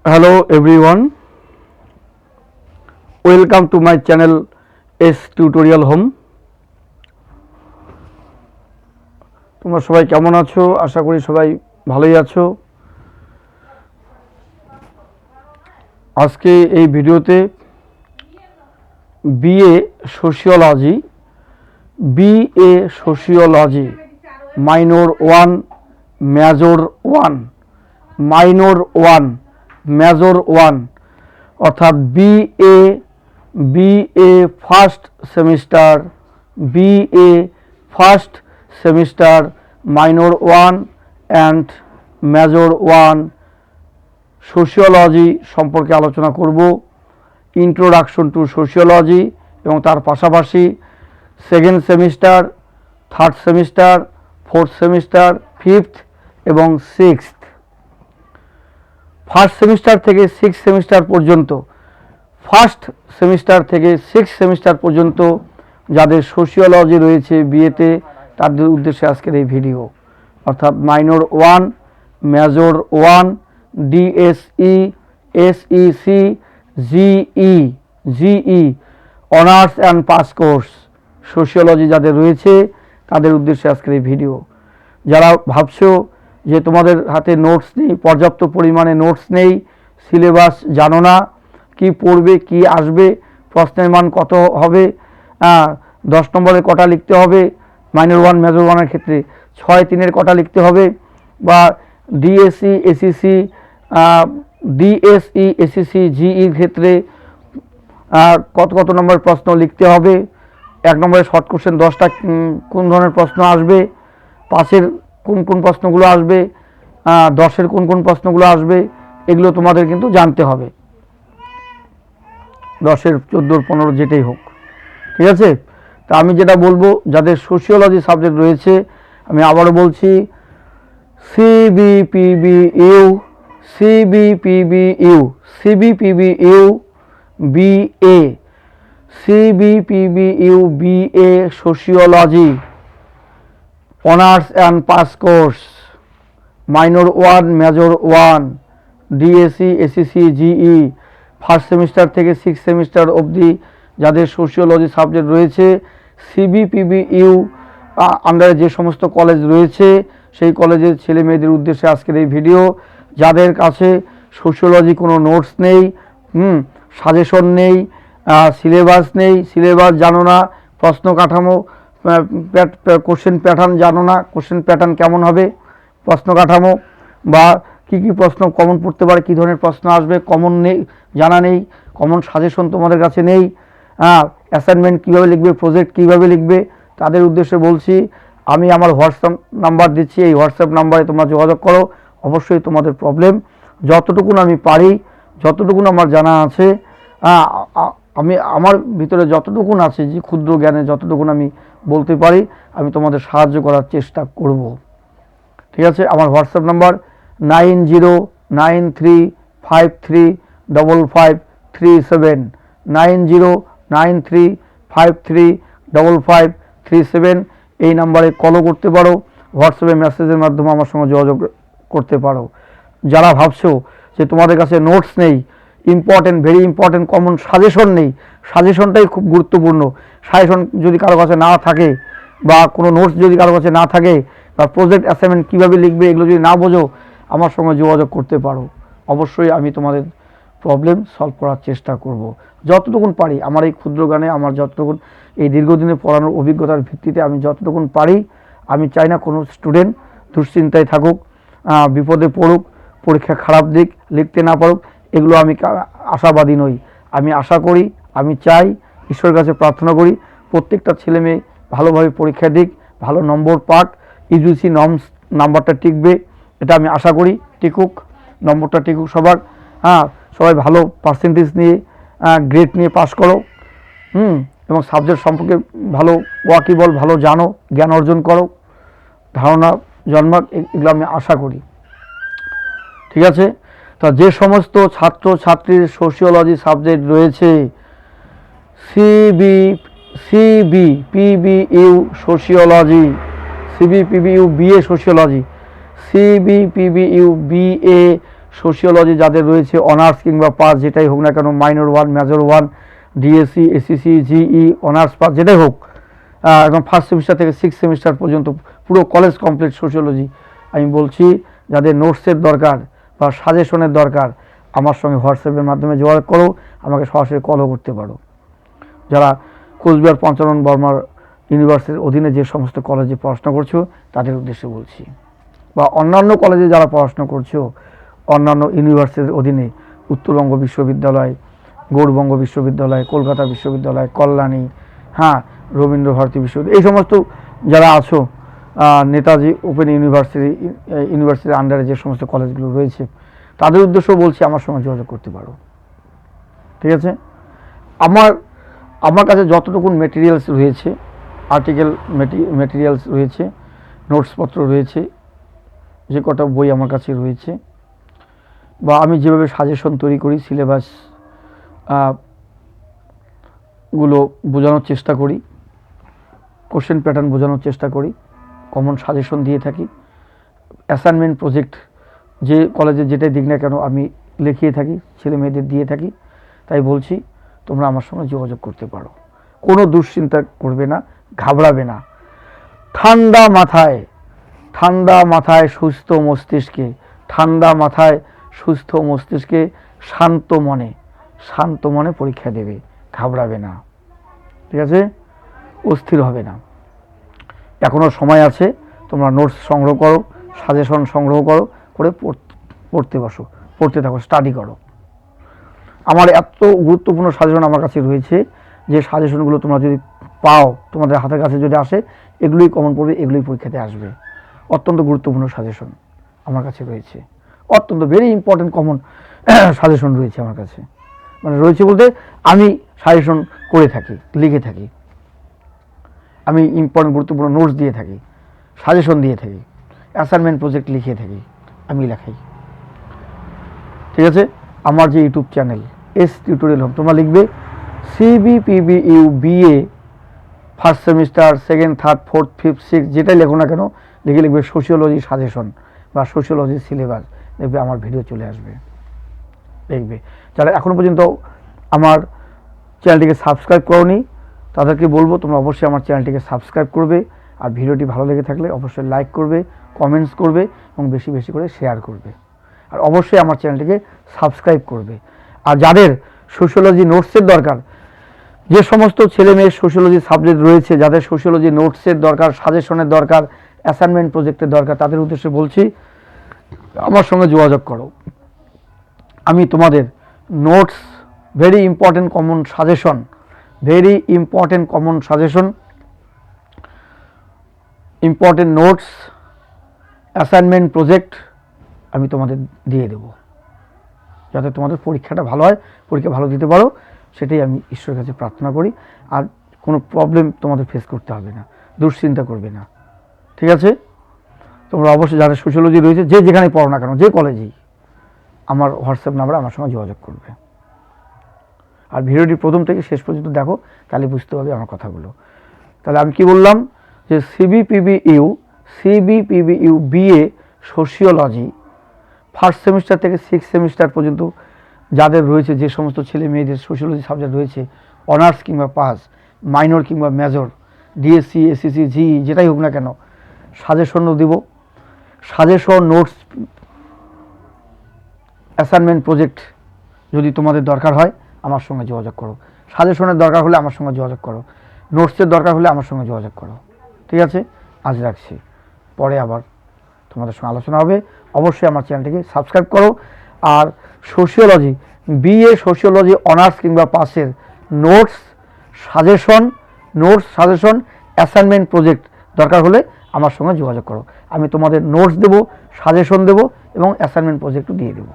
Hello everyone, welcome to my channel S Tutorial Home. তোমরা সবাই কেমন আছো? আশা করি সবাই ভালোই আছো। আজকে এই ভিডিওতে BA Sociology Minor 1 Major 1 Minor 1 Major 1 অর্থাৎ BA first semester minor 1 and major 1 sociology সম্পর্কে আলোচনা করব। ইন্ট্রোডাকশন টু সোশিওলজি এবং তার পাশাপাশি second semester, third semester, fourth semester, fifth এবং সিক্সথ। ফার্স্ট সেমিস্টার থেকে সিক্স সেমিস্টার পর্যন্ত, ফার্স্ট সেমিস্টার থেকে সিক্স সেমিস্টার পর্যন্ত যাদের সোশিওলজি রয়েছে বিএতে, তাদের উদ্দেশ্যে আজকের এই ভিডিও। অর্থাৎ minor 1, major 1, DSE, SEC, GE, honours and pass course sociology যাদের রয়েছে তাদের উদ্দেশ্যে আজকের এই ভিডিও। যারা ভাবছো যে তোমাদের হাতে নোটস নেই, পর্যাপ্ত পরিমাণে নোটস নেই, সিলেবাস জানো না, কি পড়বে, কি আসবে, প্রশ্নের মান কত হবে, 10 নম্বরের কটা লিখতে হবে, মাইনর 1 মেজর 1-এর ক্ষেত্রে 6-3-এর কটা লিখতে হবে, বা ডিএসই এসিসি জিইর ক্ষেত্রে কত নম্বরের প্রশ্ন লিখতে হবে, 1 নম্বরের শর্ট কোশ্চেন 10টা কোন ধরনের প্রশ্ন আসবে, 5-এর কোন প্রশ্নগুলো আসবে, 10-এর কোন প্রশ্নগুলো আসবে, এগুলো তোমাদের কিন্তু জানতে হবে। 10-এর 14, 15 যেটাই হোক, ঠিক আছে? তা আমি যেটা বলবো, যাদের সোশিওলজি সাবজেক্ট রয়েছে, আমি আবারও বলছি, CBPBU BA sociology honours and pass course minor 1 major 1 DSC SEC GE first semester থেকে সিক্স সেমিস্টার অবধি যাদের সোশিওলজি সাবজেক্ট রয়েছে, CBPBU আন্ডারে যে সমস্ত কলেজ রয়েছে সেই কলেজের ছেলে মেয়েদের উদ্দেশ্যে আজকের এই ভিডিও। যাদের কাছে সোশিওলজি কোনো নোটস নেই, সাজেশন নেই, সিলেবাস নেই, সিলেবাস জানো না, প্রশ্ন কাঠামো কোশ্চেন প্যাটার্ন জানো না, কোশ্চেন প্যাটার্ন কেমন হবে, প্রশ্ন কাঠামো বা কি প্রশ্ন কমন পড়তে পারে, কী ধরনের প্রশ্ন আসবে কমন নেই, জানা নেই, কমন সাজেশন তোমাদের কাছে নেই, অ্যাসাইনমেন্ট কীভাবে লিখবে, প্রজেক্ট কীভাবে লিখবে, তাদের উদ্দেশ্যে বলছি, আমি আমার হোয়াটসঅ্যাপ নাম্বার দিচ্ছি, এই হোয়াটসঅ্যাপ নাম্বারে তোমরা যোগাযোগ করো। অবশ্যই তোমাদের প্রবলেম যতটুকুন আমি পারি, যতটুকুন আমার জানা আছে, আমি আমার ভিতরে যতটুকুন আছে, যে ক্ষুদ্র জ্ঞানে যতটুকুন আমি বলতে পারি, আমি তোমাদের সাহায্য করার চেষ্টা করব। ঠিক আছে? আমার হোয়াটসঅ্যাপ নাম্বার 9093535537 9093535537 এই নাম্বারে কলও করতে পারো, হোয়াটসঅ্যাপে মেসেজের মাধ্যমে আমার সঙ্গে যোগাযোগ করতে পারো। যারা ভাবছো যে তোমাদের কাছে নোটস নেই, important, very important common suggestion নেই, সাজেশনটাই খুব গুরুত্বপূর্ণ। সাজেশন যদি কারো কাছে না থাকে, বা কোনো নোটস যদি কারো কাছে না থাকে, বা প্রজেক্ট অ্যাসাইনমেন্ট কীভাবে লিখবে এগুলো যদি না বোঝো, আমার সঙ্গে যোগাযোগ করতে পারো। অবশ্যই আমি তোমাদের প্রবলেম সলভ করার চেষ্টা করব যতটুকুন পারি। আমার এই ক্ষুদ্র জ্ঞানে, আমার যতটুকুন এই দীর্ঘদিনে পড়ানোর অভিজ্ঞতার ভিত্তিতে আমি যতটুকুন পারি, আমি চাই না কোনো স্টুডেন্ট দুশ্চিন্তায় থাকুক, বিপদে পড়ুক, পরীক্ষা খারাপ দিক, লিখতে না পারুক, এগুলো আমি আশাবাদী নই। আমি আশা করি, আমি চাই, ঈশ্বরের কাছে প্রার্থনা করি, প্রত্যেকটা ছেলে মেয়ে ভালোভাবে পরীক্ষা দিক, ভালো নম্বর পাক, ইউজিসি নর্মস নাম্বারটা টিকবে, এটা আমি আশা করি, টিকুক, নম্বরটা টিকুক সবার। সবাই ভালো পার্সেন্টেজ নিয়ে, গ্রেড নিয়ে পাস করো, এবং সাবজেক্ট সম্পর্কে ভালো ওয়াকিবল, ভালো জানো, জ্ঞান অর্জন করো, ধারণা জন্মাক, এগুলো আমি আশা করি। ঠিক আছে? তা যে সমস্ত ছাত্র ছাত্রীর সোশিওলজি সাবজেক্ট রয়েছে, CBPBU sociology, CBPBU BA sociology, CBPBU BA sociology যাদের রয়েছে অনার্স কিংবা পাস যেটাই হোক না কেন, minor 1 major 1 DSC SEC GE honours pass যেটাই হোক, একদম ফার্স্ট সেমিস্টার থেকে 6 সেমিস্টার পর্যন্ত পুরো কলেজ কমপ্লিট সোশিওলজি, আমি বলছি যাদের নোটসের দরকার বা সাজেশনের দরকার আমার সঙ্গে হোয়াটসঅ্যাপের মাধ্যমে যোগাযোগ করো, আমাকে সরাসরি কলও করতে পারো। যারা কোচবিহার পঞ্চানন বর্মার ইউনিভার্সিটির অধীনে যে সমস্ত কলেজে পড়াশোনা করছো তাদের উদ্দেশ্যে বলছি, বা অন্যান্য কলেজে যারা পড়াশোনা করছো অন্যান্য ইউনিভার্সিটির অধীনে, উত্তরবঙ্গ বিশ্ববিদ্যালয়, গৌড়বঙ্গ বিশ্ববিদ্যালয়, কলকাতা বিশ্ববিদ্যালয়, কল্যাণী, হ্যাঁ রবীন্দ্র ভারতী বিশ্ববিদ্যালয়, এই সমস্ত যারা আছো, নেতাজি ওপেন ইউনিভার্সিটির আন্ডারে যে সমস্ত কলেজগুলো রয়েছে তাদের উদ্দেশ্যও বলছি আমার সঙ্গে যোগাযোগ করতে পারো। ঠিক আছে, আমার কাছে যতটুকু মেটেরিয়ালস রয়েছে, আর্টিকেল মেটেরিয়ালস রয়েছে, নোটসপত্র রয়েছে, যে কটা বই আমার কাছে রয়েছে, বা আমি যেভাবে সাজেশন তৈরি করি, সিলেবাস গুলো বোঝানোর চেষ্টা করি, কোশ্চেন প্যাটার্ন বোঝানোর চেষ্টা করি, কমন সাজেশন দিয়ে থাকি, অ্যাসাইনমেন্ট প্রজেক্ট যে কলেজে যেটাই দিক না কেন আমি লিখিয়ে থাকি, ছেলে মেয়েদের দিয়ে থাকি। তাই বলছি তোমরা আমার সঙ্গে যোগাযোগ করতে পারো, কোনো দুশ্চিন্তা করবে না, ঘাবড়াবে না, ঠান্ডা মাথায় সুস্থ মস্তিষ্কে শান্ত মনে পরীক্ষা দেবে, ঘাবড়াবে না। ঠিক আছে, অস্থির হবে না, এখনো সময় আছে, তোমরা নোটস সংগ্রহ করো, সাজেশন সংগ্রহ করে পড়তে বসো, পড়তে থাকো, স্টাডি করো। আমার এত গুরুত্বপূর্ণ সাজেশন আমার কাছে রয়েছে যে সাজেশনগুলো তোমরা যদি পাও, তোমাদের হাতের কাছে যদি আসে, এগুলোই কমন পড়বে, এগুলোই পরীক্ষাতে আসবে। অত্যন্ত গুরুত্বপূর্ণ সাজেশন আমার কাছে রয়েছে, অত্যন্ত ভেরি ইম্পর্টেন্ট কমন সাজেশন রয়েছে আমার কাছে, মানে রয়েছে বলতে আমি সাজেশন করে থাকি, লিখে থাকি, আমি ইম্পর্টেন্ট গুরুত্বপূর্ণ নোটস দিয়ে থাকি, সাজেশন দিয়ে থাকি, অ্যাসাইনমেন্ট প্রজেক্ট লিখে থাকি, আমি লেখাই। ঠিক আছে, আমার যে YouTube channel S tutorial home, তোমরা লিখবে CBPBU BA first semester, second, third, fourth, fifth, six যেটাই লেখো না কেন, লিখবে সোশিওলজি সাজেশন বা সোশিওলজি সিলেবাস, দেখবে আমার ভিডিও চলে আসবে। দেখবে যারা এখনও পর্যন্ত আমার চ্যানেলটিকে সাবস্ক্রাইব করোনি তাদেরকে বলবো তোমরা অবশ্যই আমার চ্যানেলটিকে সাবস্ক্রাইব করবে, আর ভিডিওটি ভালো লেগে থাকলে অবশ্যই লাইক করবে, কমেন্টস করবে এবং বেশি বেশি করে শেয়ার করবে, আর অবশ্যই আমার চ্যানেলটিকে সাবস্ক্রাইব করবে। আর যাদের সোশিওলজি নোটসের দরকার, যে সমস্ত ছেলে মেয়ের সোশিওলজি সাবজেক্ট রয়েছে, যাদের সোশিওলজি নোটসের দরকার, সাজেশনের দরকার, অ্যাসাইনমেন্ট প্রজেক্টের দরকার, তাদের উদ্দেশ্যে বলছি আমার সঙ্গে যোগাযোগ করো। আমি তোমাদের notes, very important common suggestion, important notes, assignment project আমি তোমাদের দিয়ে দেব, যাতে তোমাদের পরীক্ষাটা ভালো হয়, পরীক্ষা ভালো দিতে পারো, সেটাই আমি ঈশ্বরের কাছে প্রার্থনা করি। আর কোনো প্রবলেম তোমাদের ফেস করতে হবে না, দুশ্চিন্তা করবে না। ঠিক আছে, তোমরা অবশ্যই যারা সোশিওলজি রয়েছে, যে যেখানে পড়ো না কেন, যে কলেজেই, আমার হোয়াটসঅ্যাপ নাম্বারে আমার সঙ্গে যোগাযোগ করবে। আর ভিডিওটি প্রথম থেকে শেষ পর্যন্ত দেখো, তাহলে বুঝতে পারবে আমার কথাগুলো। তাহলে আমি কি বললাম, যে CBPBU BA sociology first semester থেকে 6 সেমিস্টার পর্যন্ত যাদের রয়েছে, যে সমস্ত ছেলে মেয়েদের সোশিওলজি সাবজেক্ট রয়েছে, অনার্স কিংবা পাস, মাইনর কিংবা মেজর, ডিএসসি এসিসি জিই যেটাই হোক না কেন, সাজেশনও দিব, সাজেশন, নোটস, অ্যাসাইনমেন্ট প্রজেক্ট যদি তোমাদের দরকার হয় আমার সঙ্গে যোগাযোগ করো, সাজেশনের দরকার হলে আমার সঙ্গে যোগাযোগ করো, নোটসের দরকার হলে আমার সঙ্গে যোগাযোগ করো। ঠিক আছে, আজ রাখছি, পরে আবার তোমাদের সঙ্গে আলোচনা হবে। অবশ্যই আমার চ্যানেলটিকে সাবস্ক্রাইব করো। আর সোশিওলজি, BA সোশিওলজি অনার্স কিংবা পাসের নোটস সাজেশন, অ্যাসাইনমেন্ট প্রজেক্ট দরকার হলে আমার সঙ্গে যোগাযোগ করো। আমি তোমাদের নোটস দেবো, সাজেশন দেবো এবং অ্যাসাইনমেন্ট প্রজেক্টও দিয়ে দেবো।